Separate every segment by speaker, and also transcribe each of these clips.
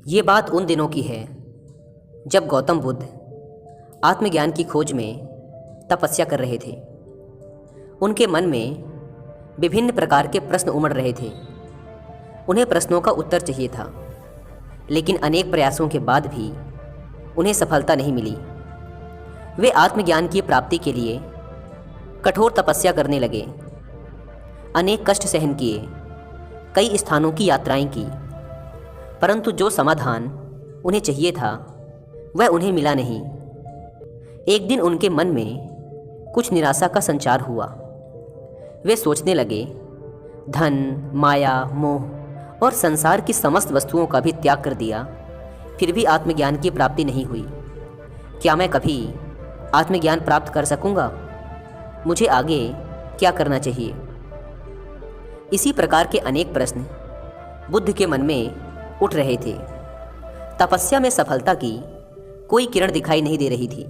Speaker 1: ये बात उन दिनों की है जब गौतम बुद्ध आत्मज्ञान की खोज में तपस्या कर रहे थे। उनके मन में विभिन्न प्रकार के प्रश्न उमड़ रहे थे। उन्हें प्रश्नों का उत्तर चाहिए था, लेकिन अनेक प्रयासों के बाद भी उन्हें सफलता नहीं मिली। वे आत्मज्ञान की प्राप्ति के लिए कठोर तपस्या करने लगे, अनेक कष्ट सहन किए, कई स्थानों की यात्राएं की, परंतु जो समाधान उन्हें चाहिए था वह उन्हें मिला नहीं। एक दिन उनके मन में कुछ निराशा का संचार हुआ। वे सोचने लगे, धन, माया, मोह और संसार की समस्त वस्तुओं का भी त्याग कर दिया, फिर भी आत्मज्ञान की प्राप्ति नहीं हुई। क्या मैं कभी आत्मज्ञान प्राप्त कर सकूंगा? मुझे आगे क्या करना चाहिए? इसी प्रकार के अनेक प्रश्न बुद्ध के मन में उठ रहे थे। तपस्या में सफलता की कोई किरण दिखाई नहीं दे रही थी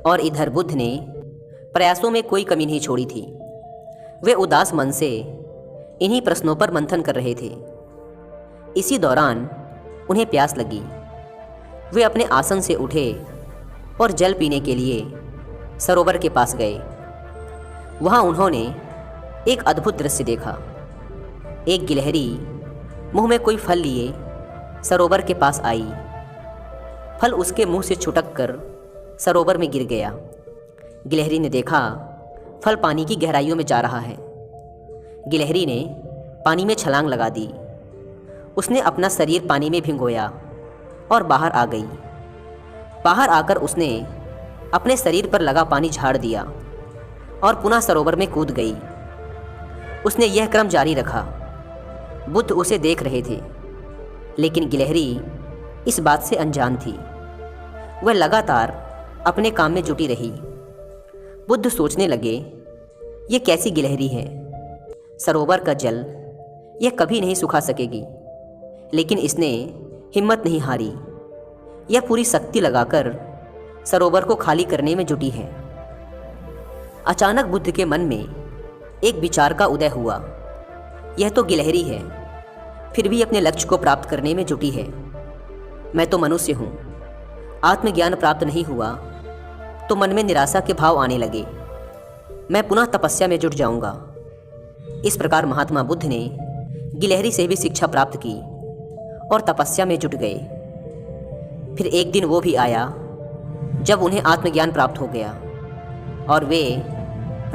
Speaker 1: और इधर बुद्ध ने प्रयासों में कोई कमी नहीं छोड़ी थी। वे उदास मन से इन्हीं प्रश्नों पर मंथन कर रहे थे। इसी दौरान उन्हें प्यास लगी। वे अपने आसन से उठे और जल पीने के लिए सरोवर के पास गए। वहाँ उन्होंने एक अद्भुत दृश्य देखा। एक गिलहरी मुंह में कोई फल लिए सरोवर के पास आई। फल उसके मुंह से छुटक कर सरोवर में गिर गया। गिलहरी ने देखा फल पानी की गहराइयों में जा रहा है। गिलहरी ने पानी में छलांग लगा दी। उसने अपना शरीर पानी में भिगोया और बाहर आ गई। बाहर आकर उसने अपने शरीर पर लगा पानी झाड़ दिया और पुनः सरोवर में कूद गई। उसने यह क्रम जारी रखा। बुद्ध उसे देख रहे थे, लेकिन गिलहरी इस बात से अनजान थी। वह लगातार अपने काम में जुटी रही। बुद्ध सोचने लगे, ये कैसी गिलहरी है? सरोवर का जल यह कभी नहीं सुखा सकेगी, लेकिन इसने हिम्मत नहीं हारी। यह पूरी शक्ति लगाकर सरोवर को खाली करने में जुटी है। अचानक बुद्ध के मन में एक विचार का उदय हुआ। यह तो गिलहरी है, फिर भी अपने लक्ष्य को प्राप्त करने में जुटी है। मैं तो मनुष्य हूँ। आत्मज्ञान प्राप्त नहीं हुआ तो मन में निराशा के भाव आने लगे। मैं पुनः तपस्या में जुट जाऊंगा। इस प्रकार महात्मा बुद्ध ने गिलहरी से भी शिक्षा प्राप्त की और तपस्या में जुट गए। फिर एक दिन वो भी आया जब उन्हें आत्मज्ञान प्राप्त हो गया और वे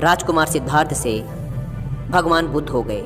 Speaker 1: राजकुमार सिद्धार्थ से भगवान बुद्ध हो गए।